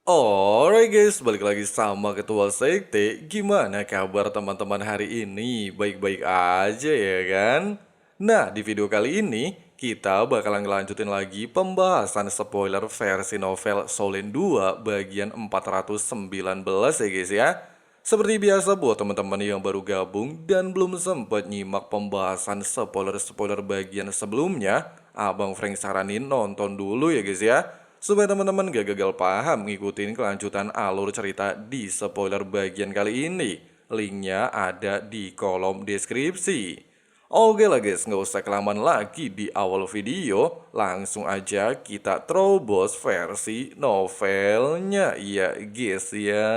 Alright guys, balik lagi sama Ketua Sekte. Gimana kabar teman-teman hari ini? Baik-baik aja ya kan? Nah, di video kali ini kita bakalan ngelanjutin lagi pembahasan spoiler versi novel Solen 2 bagian 419 ya guys ya. Seperti biasa buat teman-teman yang baru gabung dan belum sempat nyimak pembahasan spoiler-spoiler bagian sebelumnya, Abang Frank saranin nonton dulu ya guys ya, supaya teman-teman gak gagal paham ngikutin kelanjutan alur cerita di spoiler bagian kali ini. Linknya ada di kolom deskripsi. Oke lah guys, nggak usah kelamaan lagi di awal video, langsung aja kita terobos versi novelnya ya guys ya.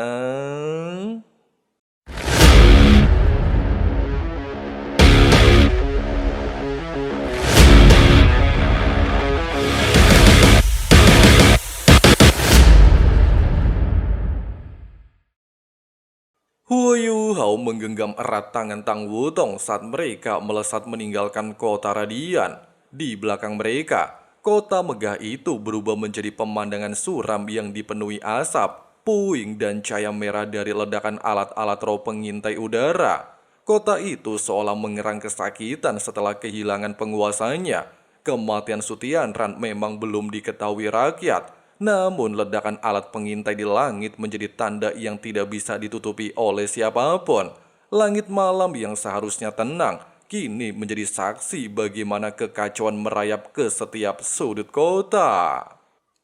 Huayu Hao menggenggam erat tangan Tang Wutong saat mereka melesat meninggalkan kota Radian. Di belakang mereka, kota megah itu berubah menjadi pemandangan suram yang dipenuhi asap, puing dan cahaya merah dari ledakan alat-alat roh pengintai udara. Kota itu seolah mengerang kesakitan setelah kehilangan penguasanya. Kematian Sutianran memang belum diketahui rakyat, namun ledakan alat pengintai di langit menjadi tanda yang tidak bisa ditutupi oleh siapapun. Langit malam yang seharusnya tenang, kini menjadi saksi bagaimana kekacauan merayap ke setiap sudut kota.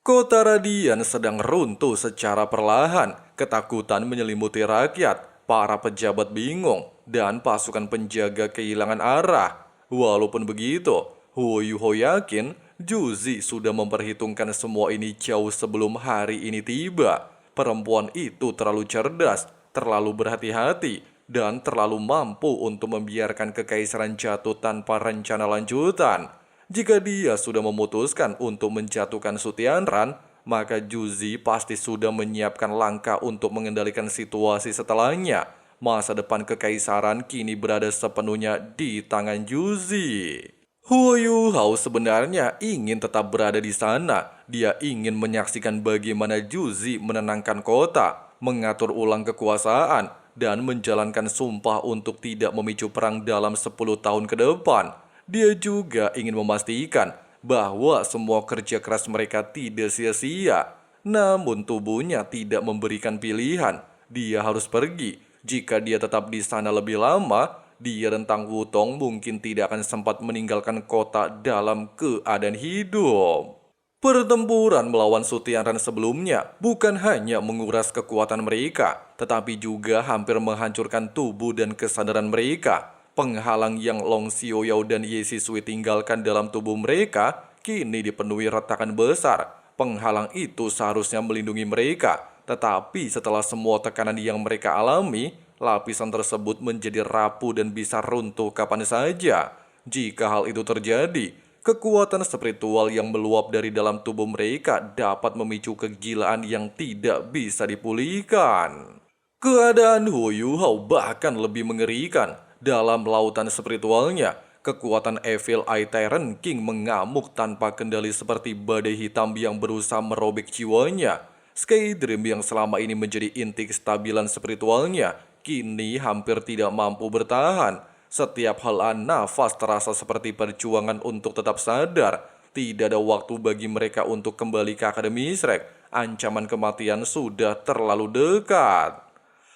Kota Radian sedang runtuh secara perlahan, ketakutan menyelimuti rakyat, para pejabat bingung, dan pasukan penjaga kehilangan arah. Walaupun begitu, Hu Yuho yakin Juzi sudah memperhitungkan semua ini jauh sebelum hari ini tiba. Perempuan itu terlalu cerdas, terlalu berhati-hati, dan terlalu mampu untuk membiarkan kekaisaran jatuh tanpa rencana lanjutan. Jika dia sudah memutuskan untuk menjatuhkan Sutianran, maka Juzi pasti sudah menyiapkan langkah untuk mengendalikan situasi setelahnya. Masa depan kekaisaran kini berada sepenuhnya di tangan Juzi. Huayu Hao sebenarnya ingin tetap berada di sana. Dia ingin menyaksikan bagaimana Juzi menenangkan kota, mengatur ulang kekuasaan, dan menjalankan sumpah untuk tidak memicu perang dalam 10 tahun ke depan. Dia juga ingin memastikan bahwa semua kerja keras mereka tidak sia-sia. Namun tubuhnya tidak memberikan pilihan. Dia harus pergi. Jika dia tetap di sana lebih lama, dia dan Tang Wutong mungkin tidak akan sempat meninggalkan kota dalam keadaan hidup. Pertempuran melawan Sutianran sebelumnya bukan hanya menguras kekuatan mereka, tetapi juga hampir menghancurkan tubuh dan kesadaran mereka. Penghalang yang Long Xiaoyao dan Ye Sisui tinggalkan dalam tubuh mereka kini dipenuhi retakan besar. Penghalang itu seharusnya melindungi mereka, tetapi setelah semua tekanan yang mereka alami, lapisan tersebut menjadi rapuh dan bisa runtuh kapan saja. Jika hal itu terjadi, kekuatan spiritual yang meluap dari dalam tubuh mereka dapat memicu kegilaan yang tidak bisa dipulihkan. Keadaan Hu Yuhao bahkan lebih mengerikan. Dalam lautan spiritualnya, kekuatan Evil Eye Tyrant King mengamuk tanpa kendali seperti badai hitam yang berusaha merobek jiwanya. Sky Dream yang selama ini menjadi inti kestabilan spiritualnya, kini hampir tidak mampu bertahan. Setiap helaan nafas terasa seperti perjuangan untuk tetap sadar. Tidak ada waktu bagi mereka untuk kembali ke Akademi Shrek. Ancaman kematian sudah terlalu dekat.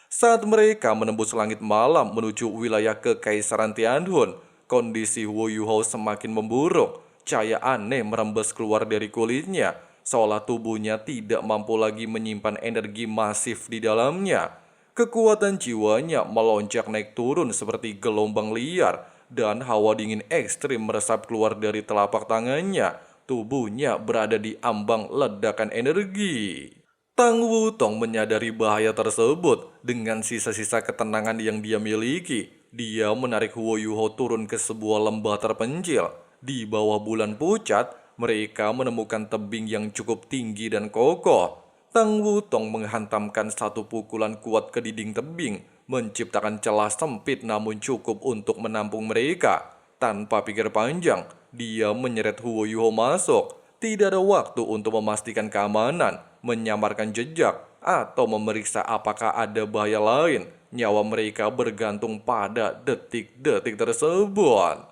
Saat mereka menembus langit malam menuju wilayah Kekaisaran Tianhun, kondisi Wu Yuhao semakin memburuk. Cahaya aneh merembes keluar dari kulitnya, seolah tubuhnya tidak mampu lagi menyimpan energi masif di dalamnya. Kekuatan jiwanya melonjak naik turun seperti gelombang liar, dan hawa dingin ekstrim meresap keluar dari telapak tangannya. Tubuhnya berada di ambang ledakan energi. Tang Wutong menyadari bahaya tersebut dengan sisa-sisa ketenangan yang dia miliki. Dia menarik Huo Yuho turun ke sebuah lembah terpencil. Di bawah bulan pucat, mereka menemukan tebing yang cukup tinggi dan kokoh. Tang Wutong menghantamkan satu pukulan kuat ke dinding tebing, menciptakan celah sempit namun cukup untuk menampung mereka. Tanpa pikir panjang, dia menyeret Huo Yuho masuk. Tidak ada waktu untuk memastikan keamanan. menyamarkan jejak, atau memeriksa apakah ada bahaya lain. Nyawa mereka bergantung pada detik-detik tersebut.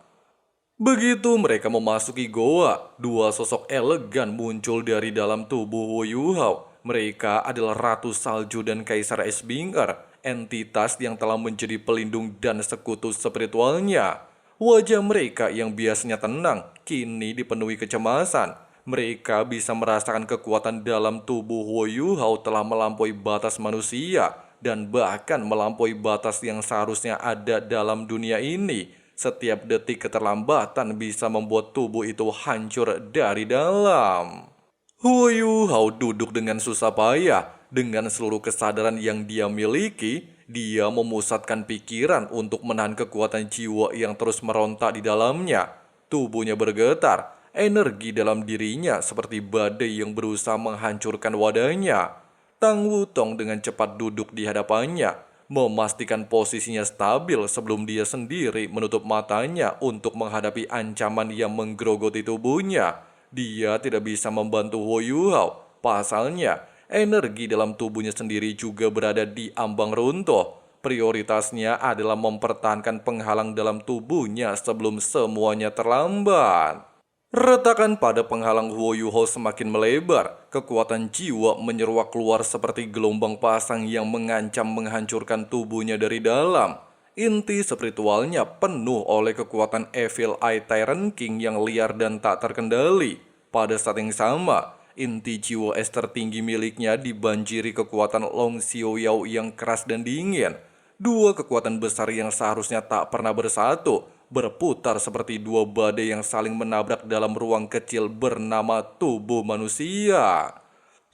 Begitu mereka memasuki goa, dua sosok elegan muncul dari dalam tubuh Wu Yuhao. Mereka adalah Ratu Salju dan Kaisar Esbinger, entitas yang telah menjadi pelindung dan sekutu spiritualnya. Wajah mereka yang biasanya tenang, kini dipenuhi kecemasan. Mereka bisa merasakan kekuatan dalam tubuh Wu Yuhao telah melampaui batas manusia, dan bahkan melampaui batas yang seharusnya ada dalam dunia ini. Setiap detik keterlambatan bisa membuat tubuh itu hancur dari dalam. Hu Yuhao duduk dengan susah payah. Dengan seluruh kesadaran yang dia miliki, dia memusatkan pikiran untuk menahan kekuatan jiwa yang terus merontak di dalamnya. Tubuhnya bergetar, energi dalam dirinya seperti badai yang berusaha menghancurkan wadahnya. Tang Wutong dengan cepat duduk di hadapannya, memastikan posisinya stabil sebelum dia sendiri menutup matanya untuk menghadapi ancaman yang menggerogoti tubuhnya. Dia tidak bisa membantu Wu Yuhao. Pasalnya, energi dalam tubuhnya sendiri juga berada di ambang runtuh. Prioritasnya adalah mempertahankan penghalang dalam tubuhnya sebelum semuanya terlambat. Retakan pada penghalang Wu Yuhao semakin melebar. Kekuatan jiwa menyeruak keluar seperti gelombang pasang yang mengancam menghancurkan tubuhnya dari dalam. Inti spiritualnya penuh oleh kekuatan Evil Eye Tyrant King yang liar dan tak terkendali. Pada saat yang sama, inti jiwa es tertinggi miliknya dibanjiri kekuatan Long Xiao Yao yang keras dan dingin. Dua kekuatan besar yang seharusnya tak pernah bersatu, berputar seperti dua badai yang saling menabrak dalam ruang kecil bernama tubuh manusia.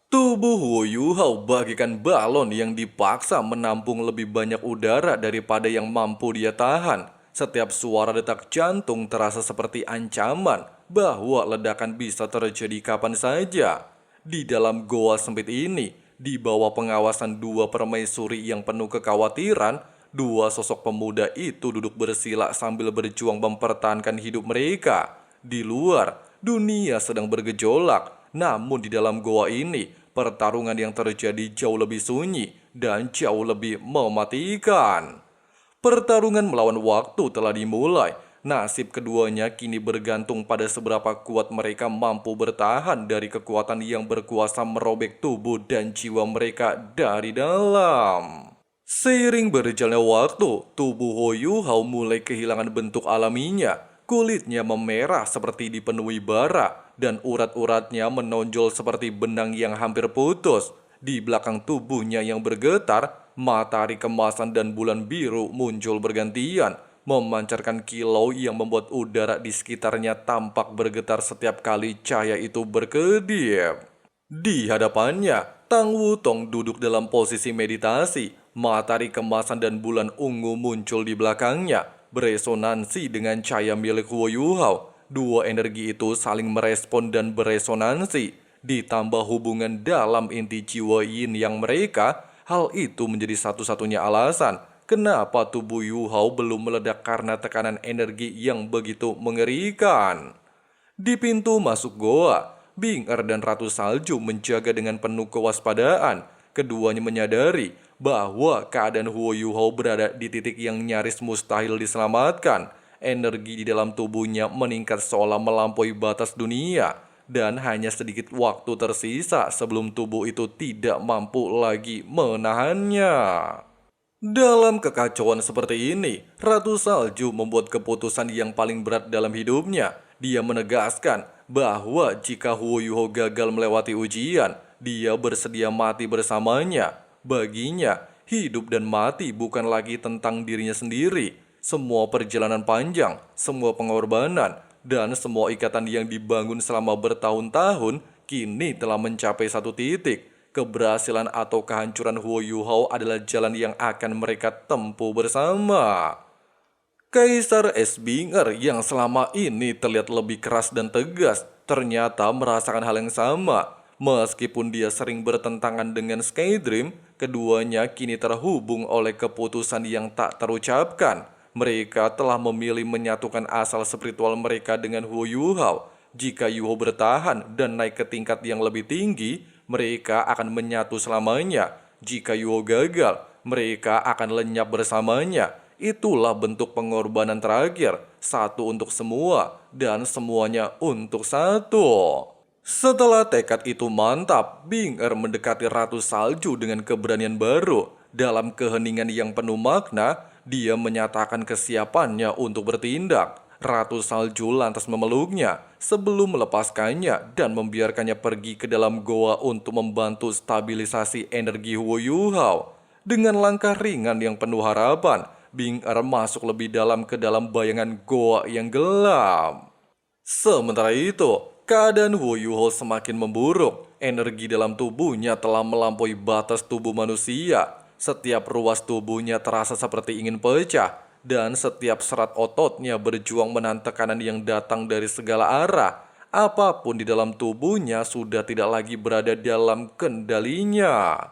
Tubuh Wu Yuhao bagaikan balon yang dipaksa menampung lebih banyak udara daripada yang mampu dia tahan. Setiap suara detak jantung terasa seperti ancaman bahwa ledakan bisa terjadi kapan saja. Di dalam goa sempit ini, di bawah pengawasan dua permaisuri yang penuh kekhawatiran, dua sosok pemuda itu duduk bersila sambil berjuang mempertahankan hidup mereka. Di luar, dunia sedang bergejolak. Namun di dalam goa ini, pertarungan yang terjadi jauh lebih sunyi dan jauh lebih mematikan. Pertarungan melawan waktu telah dimulai. Nasib keduanya kini bergantung pada seberapa kuat mereka mampu bertahan dari kekuatan yang berkuasa merobek tubuh dan jiwa mereka dari dalam. Seiring berjalannya waktu, tubuh Wu Yuhao mulai kehilangan bentuk alaminya. Kulitnya memerah seperti dipenuhi bara, dan urat-uratnya menonjol seperti benang yang hampir putus. Di belakang tubuhnya yang bergetar, matahari kemasan dan bulan biru muncul bergantian, memancarkan kilau yang membuat udara di sekitarnya tampak bergetar setiap kali cahaya itu berkedip. Di hadapannya, Tang Wutong duduk dalam posisi meditasi. Matahari kemasan dan bulan ungu muncul di belakangnya, beresonansi dengan cahaya milik Wu Yuhao. Dua energi itu saling merespon dan beresonansi. Ditambah hubungan dalam inti jiwa yin yang mereka, hal itu menjadi satu-satunya alasan kenapa tubuh Yuhao belum meledak karena tekanan energi yang begitu mengerikan. Di pintu masuk goa, Bing Er dan Ratu Salju menjaga dengan penuh kewaspadaan. Keduanya menyadari bahwa keadaan Wu Yuhao berada di titik yang nyaris mustahil diselamatkan. Energi di dalam tubuhnya meningkat seolah melampaui batas dunia, dan hanya sedikit waktu tersisa sebelum tubuh itu tidak mampu lagi menahannya. Dalam kekacauan seperti ini, Ratu Salju membuat keputusan yang paling berat dalam hidupnya. Dia menegaskan bahwa jika Wu Yuhao gagal melewati ujian, dia bersedia mati bersamanya. Baginya, hidup dan mati bukan lagi tentang dirinya sendiri. Semua perjalanan panjang, semua pengorbanan, dan semua ikatan yang dibangun selama bertahun-tahun kini telah mencapai satu titik. Keberhasilan atau kehancuran Wu Yuhao adalah jalan yang akan mereka tempuh bersama. Kaisar Esbinger yang selama ini terlihat lebih keras dan tegas, ternyata merasakan hal yang sama. Meskipun dia sering bertentangan dengan Skydream, keduanya kini terhubung oleh keputusan yang tak terucapkan. Mereka telah memilih menyatukan asal spiritual mereka dengan Wu Yuhao. Jika Yuhao bertahan dan naik ke tingkat yang lebih tinggi, mereka akan menyatu selamanya. Jika Yuho gagal, mereka akan lenyap bersamanya. Itulah bentuk pengorbanan terakhir, satu untuk semua dan semuanya untuk satu. Setelah tekad itu mantap, Bing Er mendekati Ratu Salju dengan keberanian baru. Dalam keheningan yang penuh makna, dia menyatakan kesiapannya untuk bertindak. Ratu Salju lantas memeluknya sebelum melepaskannya dan membiarkannya pergi ke dalam goa untuk membantu stabilisasi energi Huo Yuhao. Dengan langkah ringan yang penuh harapan, Bing Er masuk lebih dalam ke dalam bayangan goa yang gelap. Sementara itu, keadaan Huo Yuho semakin memburuk. Energi dalam tubuhnya telah melampaui batas tubuh manusia. Setiap ruas tubuhnya terasa seperti ingin pecah, dan setiap serat ototnya berjuang menahan tekanan yang datang dari segala arah. Apapun di dalam tubuhnya sudah tidak lagi berada dalam kendalinya.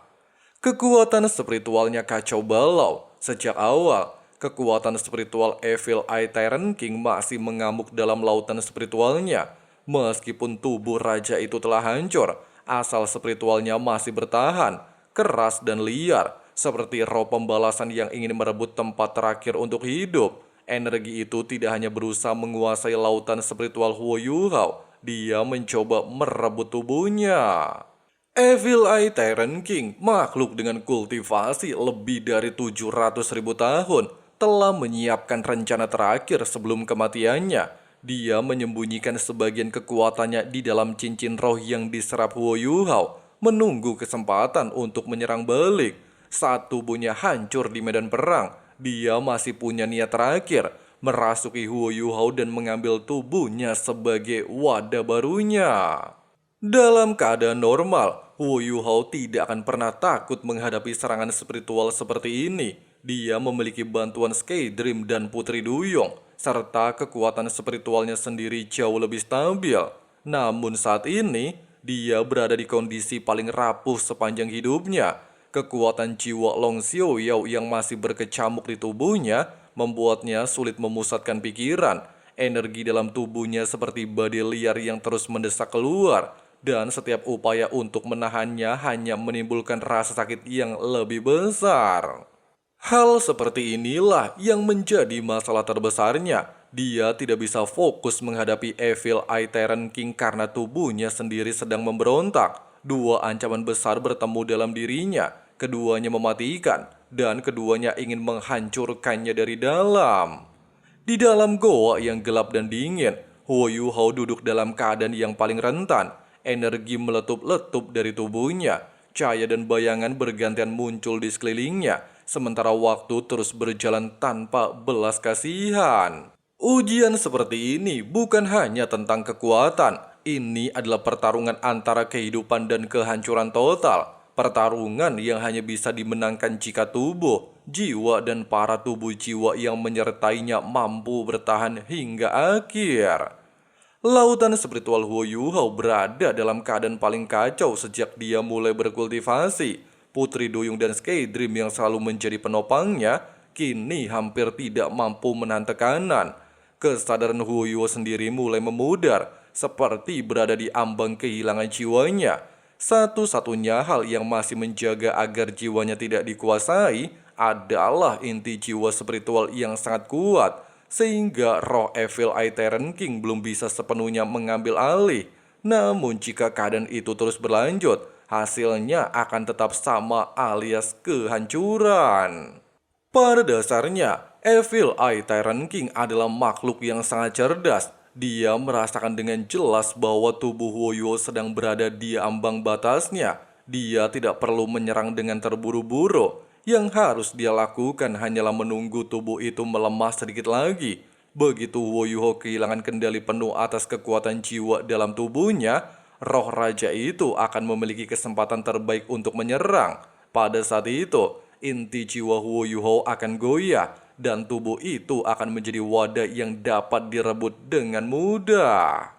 Kekuatan spiritualnya kacau balau. Sejak awal, kekuatan spiritual Evil Eye Tyrant King masih mengamuk dalam lautan spiritualnya. Meskipun tubuh raja itu telah hancur, asal spiritualnya masih bertahan, keras dan liar, seperti roh pembalasan yang ingin merebut tempat terakhir untuk hidup. Energi itu tidak hanya berusaha menguasai lautan spiritual Huo Yuhao, dia mencoba merebut tubuhnya. Evil Eye Tyrant King, makhluk dengan kultivasi lebih dari 700.000 tahun, telah menyiapkan rencana terakhir sebelum kematiannya. Dia menyembunyikan sebagian kekuatannya di dalam cincin roh yang diserap Huo Yuhao, menunggu kesempatan untuk menyerang balik. Saat tubuhnya hancur di medan perang, dia masih punya niat terakhir, merasuki Huo Yuhao dan mengambil tubuhnya sebagai wadah barunya. Dalam keadaan normal, Huo Yuhao tidak akan pernah takut menghadapi serangan spiritual seperti ini. Dia memiliki bantuan Sky Dream dan Putri Duyung, serta kekuatan spiritualnya sendiri jauh lebih stabil. Namun saat ini, dia berada di kondisi paling rapuh sepanjang hidupnya. Kekuatan jiwa Long Xiaoyao yang masih berkecamuk di tubuhnya membuatnya sulit memusatkan pikiran. Energi dalam tubuhnya seperti badai liar yang terus mendesak keluar, dan setiap upaya untuk menahannya hanya menimbulkan rasa sakit yang lebih besar. Hal seperti inilah yang menjadi masalah terbesarnya. Dia tidak bisa fokus menghadapi Evil Eye Tyrant King karena tubuhnya sendiri sedang memberontak. Dua ancaman besar bertemu dalam dirinya. Keduanya mematikan, dan keduanya ingin menghancurkannya dari dalam. Di dalam goa yang gelap dan dingin, Huo Yuhao duduk dalam keadaan yang paling rentan. Energi meletup-letup dari tubuhnya. Cahaya dan bayangan bergantian muncul di sekelilingnya, sementara waktu terus berjalan tanpa belas kasihan. Ujian seperti ini bukan hanya tentang kekuatan. Ini adalah pertarungan antara kehidupan dan kehancuran total. Pertarungan yang hanya bisa dimenangkan jika tubuh, jiwa, dan para tubuh jiwa yang menyertainya mampu bertahan hingga akhir. Lautan spiritual Huo Yuhao berada dalam keadaan paling kacau sejak dia mulai berkultivasi. Putri Duyung dan Sky Dream yang selalu menjadi penopangnya, kini hampir tidak mampu menahan tekanan. Kesadaran Huo Yuhao sendiri mulai memudar, seperti berada di ambang kehilangan jiwanya. Satu-satunya hal yang masih menjaga agar jiwanya tidak dikuasai adalah inti jiwa spiritual yang sangat kuat, sehingga roh Evil Eye Tyrant King belum bisa sepenuhnya mengambil alih. Namun jika keadaan itu terus berlanjut, hasilnya akan tetap sama alias kehancuran. Pada dasarnya, Evil Eye Tyrant King adalah makhluk yang sangat cerdas. Dia merasakan dengan jelas bahwa tubuh Huo Yuhao sedang berada di ambang batasnya. Dia tidak perlu menyerang dengan terburu-buru. Yang harus dia lakukan hanyalah menunggu tubuh itu melemah sedikit lagi. Begitu Huo Yuhao kehilangan kendali penuh atas kekuatan jiwa dalam tubuhnya, roh raja itu akan memiliki kesempatan terbaik untuk menyerang. Pada saat itu, inti jiwa Huo Yuhao akan goyah, dan tubuh itu akan menjadi wadah yang dapat direbut dengan mudah.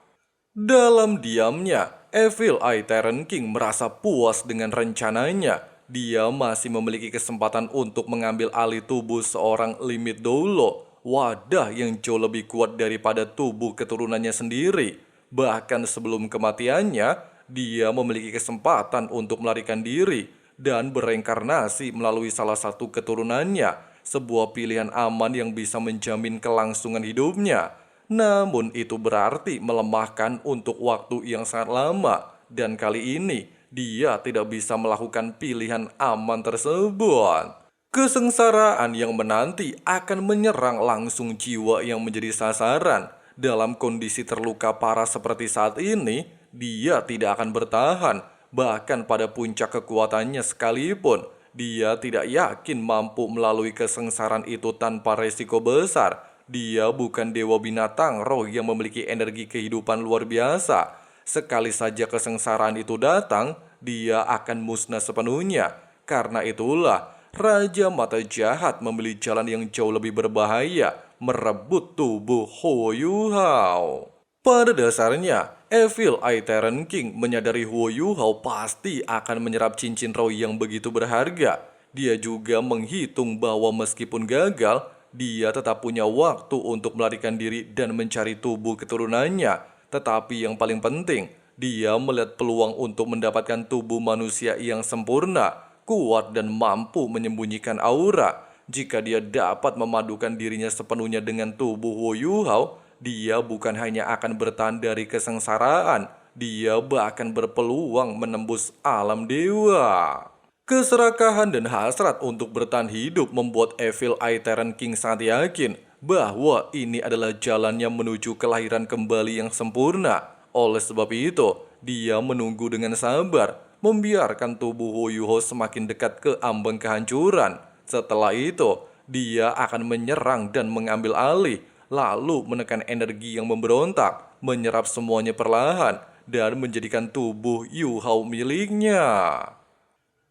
Dalam diamnya, Evil Eye Tyrant King merasa puas dengan rencananya. Dia masih memiliki kesempatan untuk mengambil alih tubuh seorang Limit Doulo, wadah yang jauh lebih kuat daripada tubuh keturunannya sendiri. Bahkan sebelum kematiannya, dia memiliki kesempatan untuk melarikan diri dan bereinkarnasi melalui salah satu keturunannya, sebuah pilihan aman yang bisa menjamin kelangsungan hidupnya. Namun itu berarti melemahkan untuk waktu yang sangat lama, dan kali ini dia tidak bisa melakukan pilihan aman tersebut. Kesengsaraan yang menanti akan menyerang langsung jiwa yang menjadi sasaran. Dalam kondisi terluka parah seperti saat ini, dia tidak akan bertahan. Bahkan pada puncak kekuatannya sekalipun, dia tidak yakin mampu melalui kesengsaraan itu tanpa resiko besar. Dia bukan dewa binatang roh yang memiliki energi kehidupan luar biasa. Sekali saja kesengsaraan itu datang, dia akan musnah sepenuhnya. Karena itulah, Raja Mata Jahat memilih jalan yang jauh lebih berbahaya, merebut tubuh Huo Yuhao. Pada dasarnya, Evil Eye Tyrant King menyadari Huo Yuhao pasti akan menyerap cincin roh yang begitu berharga. Dia juga menghitung bahwa meskipun gagal, dia tetap punya waktu untuk melarikan diri dan mencari tubuh keturunannya. Tetapi yang paling penting, dia melihat peluang untuk mendapatkan tubuh manusia yang sempurna, kuat dan mampu menyembunyikan aura. Jika dia dapat memadukan dirinya sepenuhnya dengan tubuh Huo Yuhao, dia bukan hanya akan bertahan dari kesengsaraan, dia bahkan berpeluang menembus alam dewa. Keserakahan dan hasrat untuk bertahan hidup membuat Evil Eye Tyrant King sangat yakin bahwa ini adalah jalannya menuju kelahiran kembali yang sempurna. Oleh sebab itu, dia menunggu dengan sabar, membiarkan tubuh Huo Yuhao semakin dekat ke ambang kehancuran. Setelah itu, dia akan menyerang dan mengambil alih, lalu menekan energi yang memberontak, menyerap semuanya perlahan, dan menjadikan tubuh Yuhao miliknya.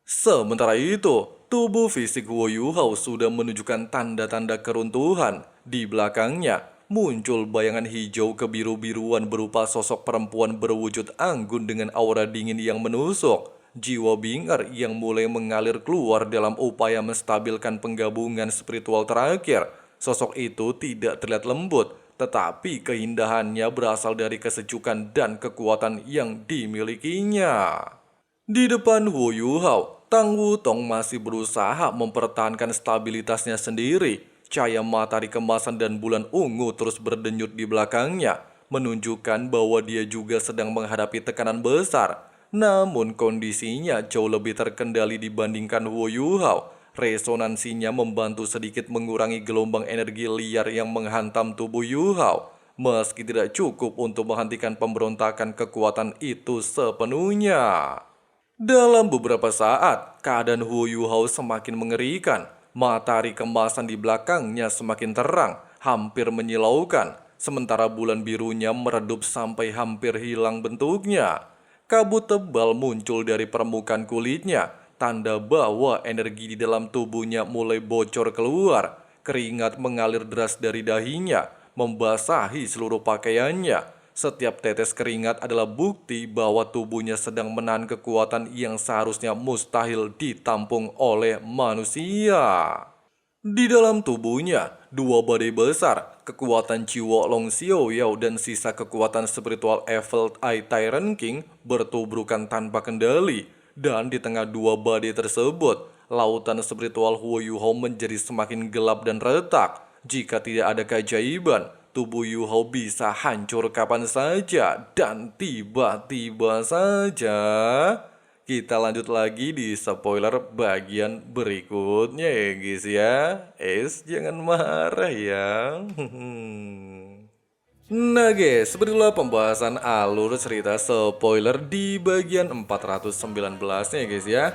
Sementara itu, tubuh fisik Huo Yuhao sudah menunjukkan tanda-tanda keruntuhan. Di belakangnya, muncul bayangan hijau kebiru-biruan berupa sosok perempuan berwujud anggun dengan aura dingin yang menusuk. Jiwa bingar yang mulai mengalir keluar dalam upaya menstabilkan penggabungan spiritual terakhir. Sosok itu tidak terlihat lembut, tetapi keindahannya berasal dari kesejukan dan kekuatan yang dimilikinya. Di depan Huo Yuhao, Tang Wutong masih berusaha mempertahankan stabilitasnya sendiri. Cahaya matahari kemasan dan bulan ungu terus berdenyut di belakangnya, menunjukkan bahwa dia juga sedang menghadapi tekanan besar. Namun kondisinya jauh lebih terkendali dibandingkan Huo Yuhao. Resonansinya membantu sedikit mengurangi gelombang energi liar yang menghantam tubuh Yuhao. Meski tidak cukup untuk menghentikan pemberontakan kekuatan itu sepenuhnya. Dalam beberapa saat, keadaan Huo Yuhao semakin mengerikan. Matahari kemasan di belakangnya semakin terang, hampir menyilaukan. Sementara bulan birunya meredup sampai hampir hilang bentuknya. Kabut tebal muncul dari permukaan kulitnya, tanda bahwa energi di dalam tubuhnya mulai bocor keluar. Keringat mengalir deras dari dahinya, membasahi seluruh pakaiannya. Setiap tetes keringat adalah bukti bahwa tubuhnya sedang menahan kekuatan yang seharusnya mustahil ditampung oleh manusia. Di dalam tubuhnya, dua badai besar, kekuatan jiwa Long Xiaoyao dan sisa kekuatan spiritual Evil Eye Tyrant King bertubrukan tanpa kendali. Dan di tengah dua badai tersebut, lautan spiritual Huo Yuhao menjadi semakin gelap dan retak. Jika tidak ada keajaiban, tubuh Yuhao bisa hancur kapan saja dan tiba-tiba saja. Kita lanjut lagi di spoiler bagian berikutnya ya guys ya. Jangan marah ya. Nah guys, begitulah pembahasan alur cerita spoiler di bagian 419 nya guys ya.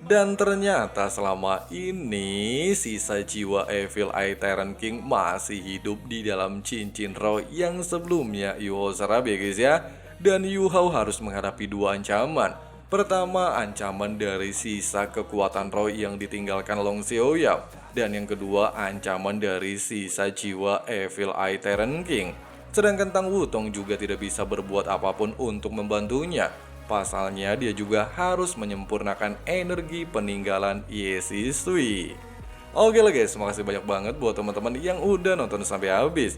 Dan ternyata selama ini sisa jiwa Evil Eye Tyrant King masih hidup di dalam cincin roh yang sebelumnya Yuhao serap ya guys ya. Dan Yuhao harus menghadapi dua ancaman. Pertama, ancaman dari sisa kekuatan roh yang ditinggalkan Long Xiaoyao. Dan yang kedua, ancaman dari sisa jiwa Evil Eye Tyrant King. Sedangkan Tang Wutong juga tidak bisa berbuat apapun untuk membantunya. Pasalnya dia juga harus menyempurnakan energi peninggalan Ye Sisui. Oke lah guys, makasih banyak banget buat teman-teman yang udah nonton sampai habis.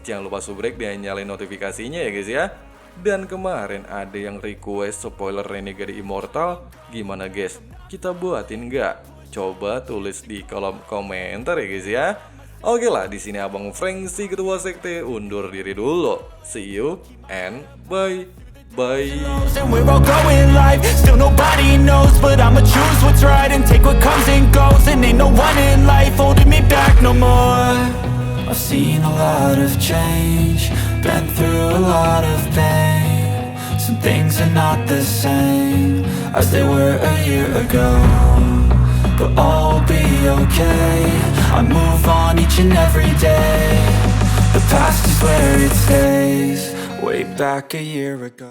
Jangan lupa subrek dan nyalain notifikasinya ya guys ya. Dan kemarin ada yang request spoiler Renegade Immortal. Gimana guys? Kita buatin nggak? Coba tulis di kolom komentar ya guys ya. Oke lah, di sini Abang Frank si Ketua Sekte undur diri dulu. See you and bye. Bye. And we're all going live, still nobody knows, but I'ma choose what's right and take what comes and goes. And ain't no one in life holding me back no more. I've seen a lot of change, been through a lot of pain. Some things are not the same as they were a year ago, but all will be okay. I move on each and every day. The past is where it stays, way back a year ago.